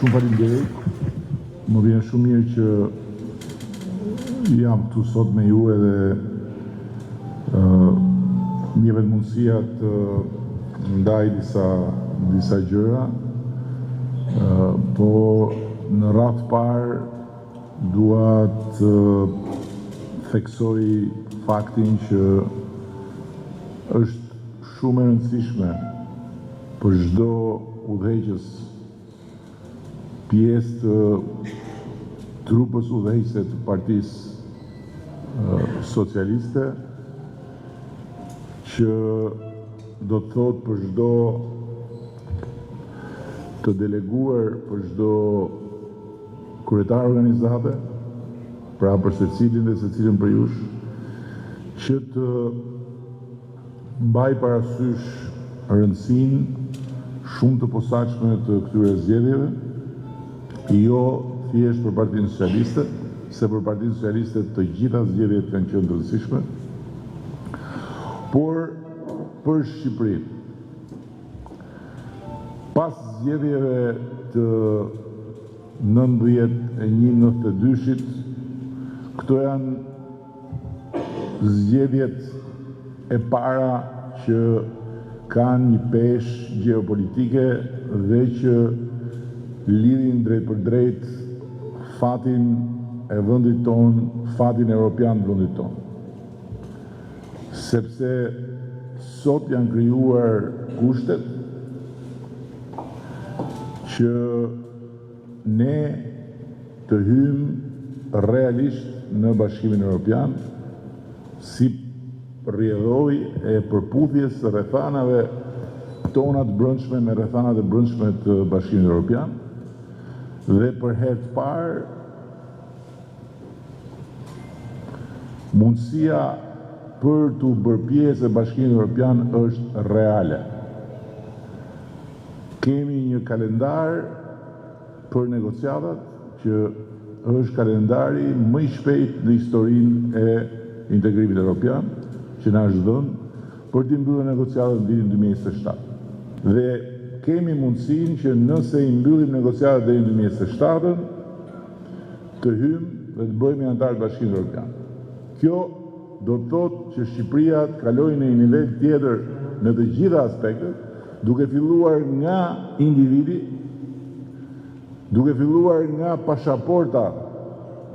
Shumë faleminderit. Më vjen shumë mirë që jam këtu sot me ju edhe më jepet mundësia të ndaj disa gjëra, po në radhë parë dua të theksoj faktin që është shumë e rëndësishme për çdo udhëheqës, pjesë të trupës udhëheqëse të Partisë Socialiste, që do të thotë për çdo të deleguar, për çdo kryetar organizate, pra për secilin dhe secilin për jush, që të mbaj parasysh rëndësinë shumë të posaçme të këtyre zgjedhjeve, jo thjesht për Partinë Socialiste, se për Partinë Socialiste të gjitha zgjedhjet kanë qenë të rëndësishme, por për Shqipërinë. Pas zgjedhjeve të 91-92-shit, këto janë zgjedhjet e para që kanë një peshë gjeopolitike dhe që lidhin drejt për drejt fatin e vendit tonë, fatin evropian të vendit tonë. Sepse sot janë krijuar kushtet që ne të hyjmë realisht në Bashkimin Evropian si rrjedhoj e përputhjes së rrethanave tona të brendshme me rrethanat e brendshme të Bashkimit Evropian, dhe për herë të parë mundësia për të bërë pjesë e Bashkimit Evropian është reale. Kemi një kalendar për negociatat që është kalendari më i shpejt në historinë e integrimit evropian, që na është dhënë për të mbyllur negociatat në vitin 2027. Dhe kemi mundësinë që nëse i mbyllim negociatat deri në 2027, të hyjmë dhe të bëhemi antar të Bashkimit Evropian. Kjo do të thotë që Shqipëria të kalojë në një nivel tjetër në të gjitha aspektet, duke filluar nga individi, duke filluar nga pasaporta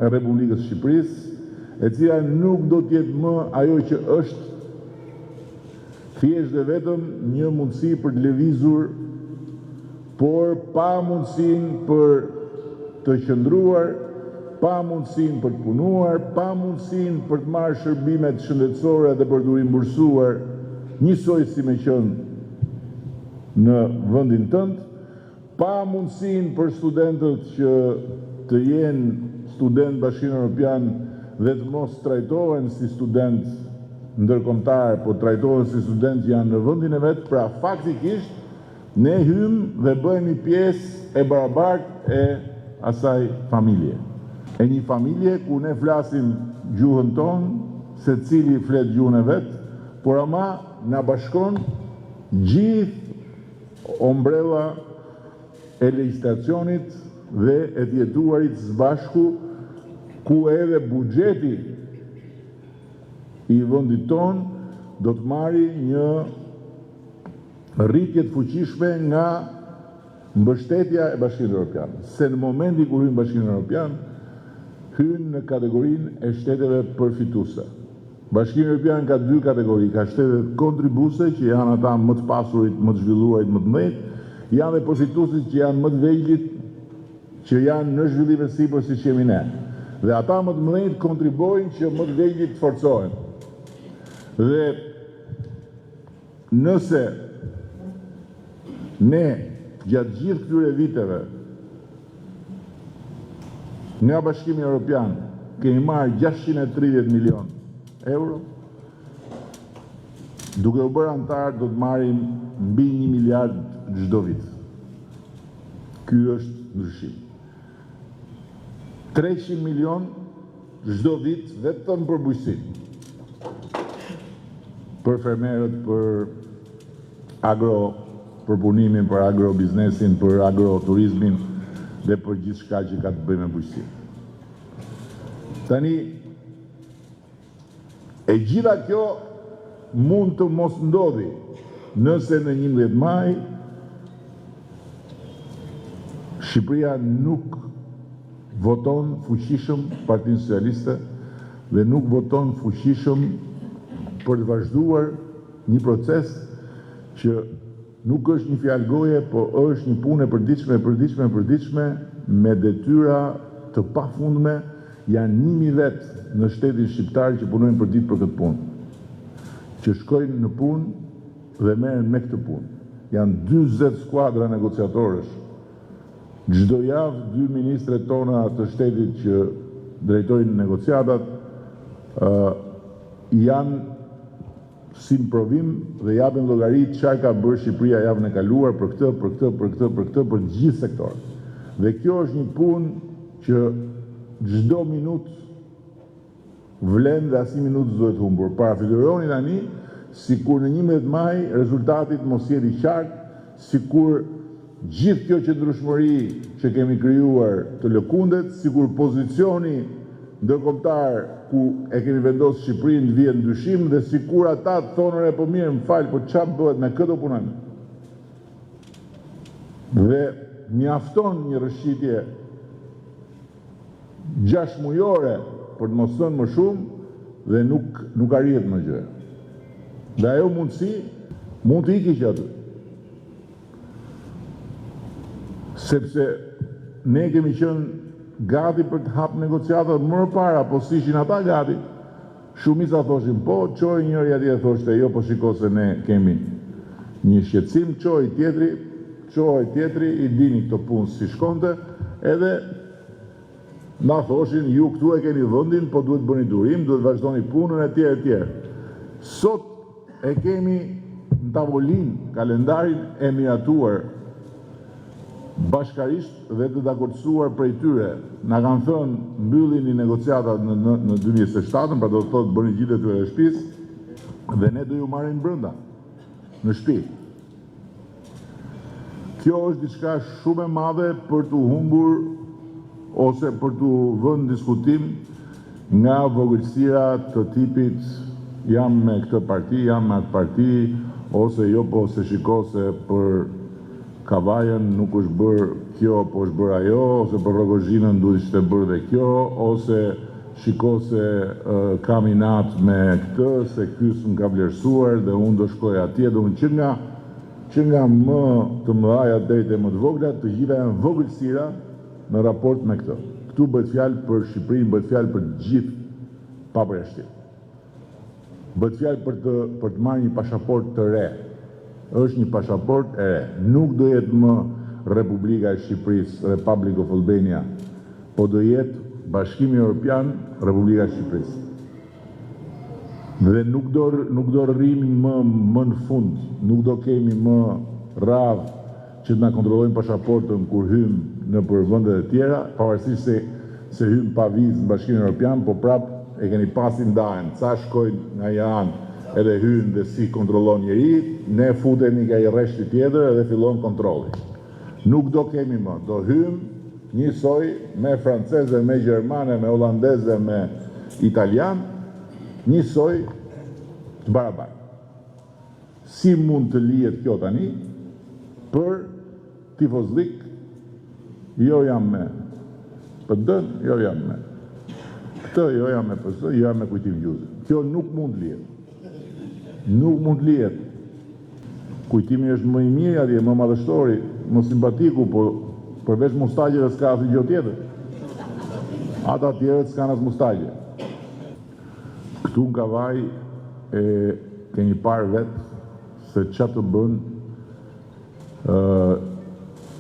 e Republikës Shqipërisë, e cila nuk do të jetë më ajo që është thjesht dhe vetëm një mundësi për të lëvizur, por pa mundësinë për të qëndruar, pa mundësinë për të punuar, pa mundësinë për të marrë shërbimet shëndetësore dhe për të rimbursuar njësoj si me qenë në vendin tënd, pa mundësinë për studentët që të jenë student Bashkimit Evropian dhe të mos trajtohen si student ndërkombëtar, po trajtohen si student që janë në vendin e vet, pra faktikisht ne hymë dhe bëhemi pjesë e barabartë e asaj familje. E një familje ku ne flasim gjuhën tonë, secili flet gjuhën e vet, por ama na bashkon gjithë ombrella e legjislacionit dhe e të jetuarit së bashku, ku edhe buxheti i vendit tonë do të marrë një rritje të fuqishme nga mbështetja e Bashkimit Evropian. Se në momentin kur hyn Bashkimi Evropian, hyn në kategorinë e shteteve përfituese. Bashkimi Evropian ka dy kategori, ka shtetet kontribuese, që janë ata më të pasurit, më të zhvilluarit, më të mëdhenj, janë dhe përfituesit që janë më të vegjëlit, që janë në zhvillim e sipër siç jemi ne. Dhe ata më të mëdhenj kontribuojnë që më të vegjëlit të forcohen. Dhe nëse ne gjatë gjithë këtyre viteve nga Bashkimi Evropian kemi marrë 630 milion euro, duke u bërë antar do të marrim mbi 1 miliard çdo vit. Ky është ndryshim. 300 milion çdo vit vetëm për bujqësinë. Për fermerët, për agropërpunimin, për agrobiznesin, për agroturizmin, dhe për gjithë shka që ka të bëjë me bujqësinë. Tani, e gjitha kjo mund të mos ndodhi nëse në 11 maj Shqipëria nuk voton fuqishëm Partinë Socialiste dhe nuk voton fuqishëm për të vazhduar një proces që nuk është një fjalë goje, po është një punë e përditshme me detyra të pafundme. Janë 1000 vetë në shtetin shqiptar që punojnë për ditë për këtë punë, që shkojnë në punë dhe merren me këtë punë. Janë 40 skuadra negociatorësh. Çdo javë 2 ministret tona të shtetit që drejtojnë negociatat janë si në provim dhe japin llogari çfarë ka bërë Shqipëria javën e kaluar për këtë, për gjithë sektorët. Dhe kjo është një punë që çdo minutë vlen dhe asnjë minutë s'duhet humbur. Parafiguroni tani sikur në 11 maj rezultatit mos jetë i qartë, sikur gjithë kjo qëndrueshmëri që kemi krijuar të lëkundet, sikur pozicioni ndërkombëtar ku e kemi vendosur Shqipërinë të vijë në dyshim dhe sikur ata thonë po mirë, më fal, po çfarë bëhet me këtë punën? Dhe mjafton një rëshqitje 6 mujore për të mos thënë më shumë dhe nuk arrihet më gjë. Dhe ajo mundësi mund të ikë që aty. Sepse ne kemi qenë gati për të hapë negociatat më para, po si ishin ata gati, shumica thoshin po, çoj njëri atje thoshte jo, po shiko se ne kemi një shqetësim, çoj tjetri, i dini këto punë si shkonte, edhe na thoshin ju këtu e keni vendin, po duhet bëni durim, duhet vazhdoni punën e tjerë. Sot e kemi në tavolinë kalendarin e miratuar bashkarisht dhe të dakordsuar prej tyre. Na kanë thënë mbyllin i negociatat në 2027, pra do të thotë bëni gjithë tyre e shtëpisë dhe ne do ju marrim brenda në shtëpi. Kjo është diçka shumë e madhe për të humbur ose për të vënë diskutim nga vogëlsira të tipit jam me këtë parti, jam me atë parti, ose jo, po se shiko se për Kavajën nuk është bërë kjo, po është bërë ajo, ose për Rogozhinën duhet ishte bërë dhe kjo, ose shiko se kam inat me këtë, se ky s'm ka vlerësuar dhe unë do shkoj atje, do unë që nga më të mëdhaja deri te më të vogla, të gjitha janë vogëlsira në raport me këtë. Këtu bëhet fjalë për Shqipërinë, bëhet fjalë për gjithë pa përjashtim. Bëhet fjalë për të marrë një pasaportë të re. Është një pasaportë e re. Nuk do jetë më Republika e Shqipërisë, Republic of Albania, po do jetë Bashkimi Evropian, Republika e Shqipërisë. Dhe nuk do rrimi më në fund, nuk do kemi më radhë që të na kontrollojnë pasaportën kur hym në për vendet e tjera, pavarësisht se hym pa vizë në Bashkimin Evropian, po prap e keni pasi ndajen, ca shkojnë nga janë edhe hynë dhe si kontrollon njeri, ne futemi nga i rreshti tjetër edhe fillon kontrolli. Nuk do kemi më, do hym njësoj me franceze, me gjermane, me holandeze, me italian, njësoj të barabartë. Si mund të lihet kjo tani? Për tifozlik, jo jam me PD-n, jo jam me këtë, jo jam me PS, jo jam me Kujtim Gjuhësi. Kjo nuk mund lihet. Nuk mund lihet. Kujtimi është më i mirë atje, më madhështori, më simpatiku, po përveç mustagjeve s'ka asnjë gjë tjetër. Ata tjerët s'kan as mustagje. Këtu në Kavaj e keni parë vetë se çfarë të bën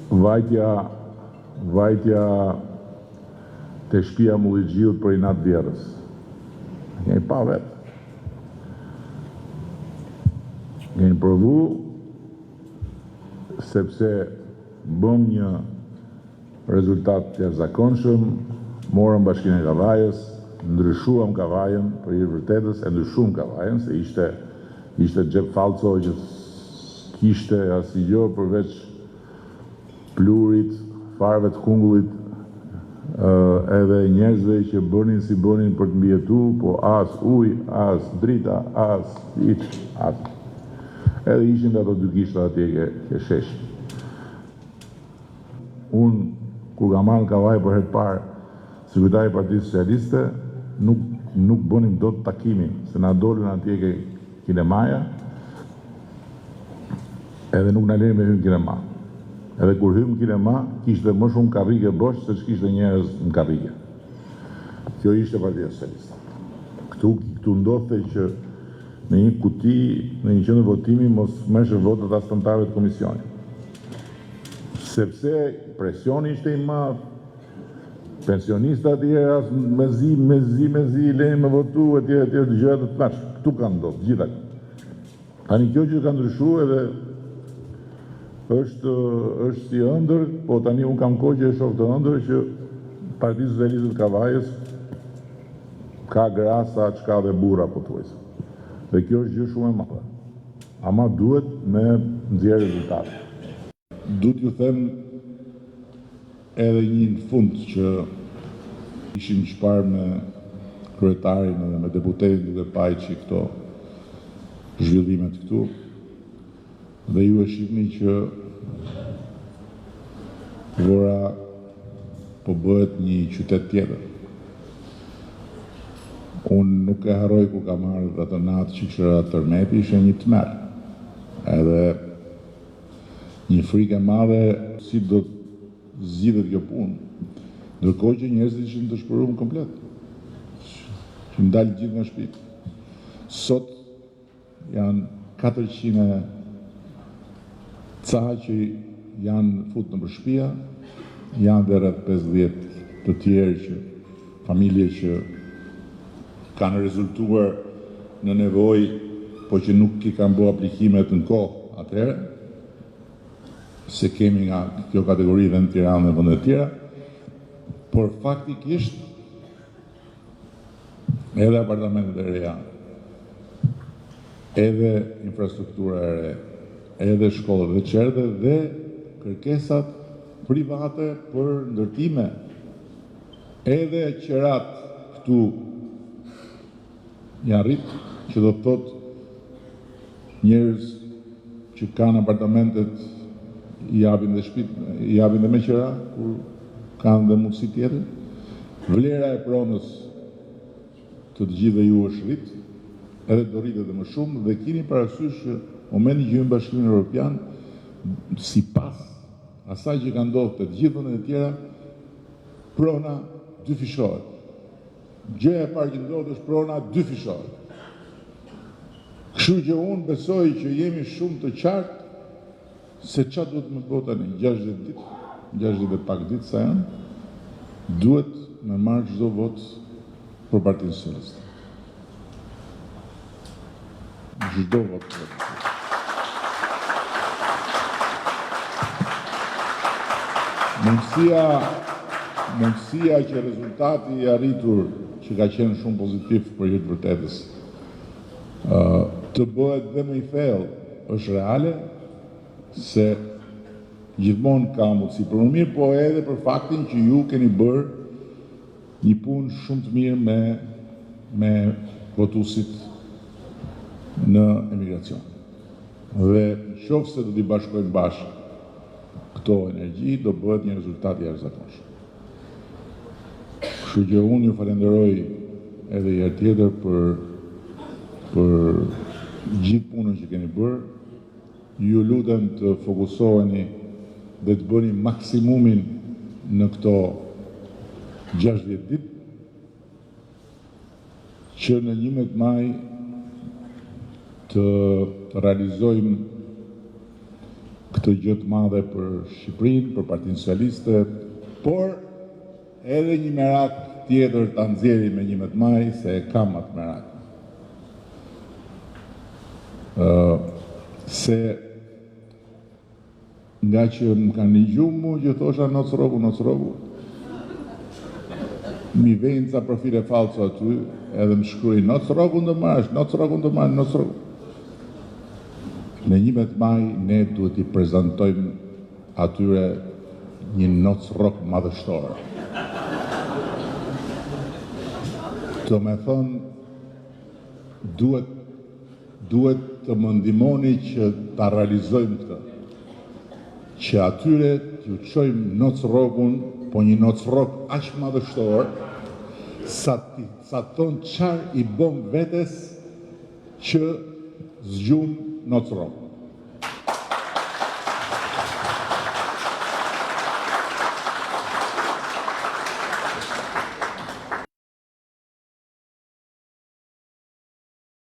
vajtja të shtëpia Mulligjiut për inat vjerës. Keni pa vetë. Keni provu sepse bëm një rezultat të jashtëzakonshëm, morëm Bashkinë e Kavajës, ndryshuam Kavajën për hir vërtetës, e ndryshuam Kavajën se ishte xhep falco që kishte asnjë gjë përveç plurit, farëve të kungullit, edhe njerëzve që bënin si bënin për të mbijetu, po as ujë, as drita, as hiç, as. Edhe ishin ato dy kishta atje ke shesh. Unë, kur kam marrë në Kavaj për herë parë, sekretari i Partisë Socialiste, nuk bënim dot takimin, se na dolën atje ke kinemaja, edhe nuk na lejnë me hyrë në kinema. Edhe kur hyrëm në kinema, kishte më shumë karrige bosh se ç'kishte njerëz në karrige. Kjo ishte Partia Socialiste. Këtu ndodhte që në një kuti, në një qendër votimi, mos merrshë votat as anëtarëve të komisionit. Sepse presioni ishte i madh, pensionistat i as mezi, lejnë me votu, etj. Gjëra të tmerrshme. Këtu kanë ndodhur gjitha. Tani kjo që ka ndryshuar edhe është si ëndër, po tani unë kam kohë që e shoh të ëndër që Partia Socialiste të Kavajës ka grasa, çka dhe burra po thuajse. Dhe kjo është gjë shumë e madhe. Ama duhet me nxjerrë rezultate. Duhet ju them edhe një në fund që ishim shpar me kryetarin edhe me deputetin duke pajqi këto zhvillimet këtu. Dhe ju e shihni që Vlora po bëhet një qytet tjetër. Unë nuk e harroj ku kam marrë atë natë që kishte tërmeti, ishte një tmerr. Edhe një frikë e madhe si do të zgjidhet kjo punë. Ndërkohë që njerëzit ishin të shpëruar komplet. Që ndalë gjithë nga shtëpitë. Sot janë 400 ca që janë fut në shtëpia, janë dhe rreth 50 të tjerë që familje që kanë rezultuar në nevojë, po që nuk i kanë bërë aplikimet në kohë atëherë, se kemi nga kjo kategori dhe në Tiranë dhe vende të tjera, por faktikisht edhe apartamentet e reja, edhe infrastruktura e re, edhe shkollat dhe çerdhe dhe kërkesat private për ndërtime, edhe qerat këtu janë rrit, që do të thotë njerëz që kanë apartamentet i japin dhe shtëpitë, i japin dhe me qera, kur kanë dhe mundësi tjetër. Vlera e pronës të gjithëve ju është rrit, edhe do rritet dhe më shumë, dhe keni parasysh që momenti që hyn Bashkimin Evropian, sipas asaj që ka ndodhur te gjithë vendet e tjera, prona dyfishohet. Gjëja e parë që ndodh është prona dyfishohet. Kështu që unë besoj që jemi shumë të qartë se çfarë duhet më bëhet tani, 60 ditë, 60 dhe pak ditë sa janë, duhet me marrë çdo vot për Partinë Socialiste. Çdo vot. Mundësia që rezultati i arritur, që ka qenë shumë pozitiv për hir të vërtetës, të bëhet dhe më i thellë, është reale, se gjithmonë ka mundësi për më mirë, po edhe për faktin që ju keni bërë një punë shumë të mirë me votuesit në emigracion. Dhe nëse do t'i bashkojmë bashkë këto energji, do bëhet një rezultat i jashtëzakonshëm. Kështu që unë ju falenderoj edhe një herë tjetër për gjithë punën që keni bërë. Ju lutem të fokusoheni dhe të bëni maksimumin në këto 60 ditë, që në 11 maj të realizojmë këtë gjë të madhe për Shqipërinë, për Partinë Socialiste, por edhe një merak tjetër ta nxjerrim me 11 maj, se e kam atë merak. Se nga që më kanë ligjuar mu që thosha noc rogu, mi vejnë ca profile falso aty, edhe më shkruaj noc rogu në marrësh, noc rogu. Në 11 maj ne duhet i prezantojmë atyre një noc rock madhështor. Do me thonë, duhet të më ndihmoni që ta realizojmë këtë. Që atyre t'ju çojmë noc rockun, po një noc rock aq madhështor, sa ton çfarë i bëm vetes që zgjum noc rock.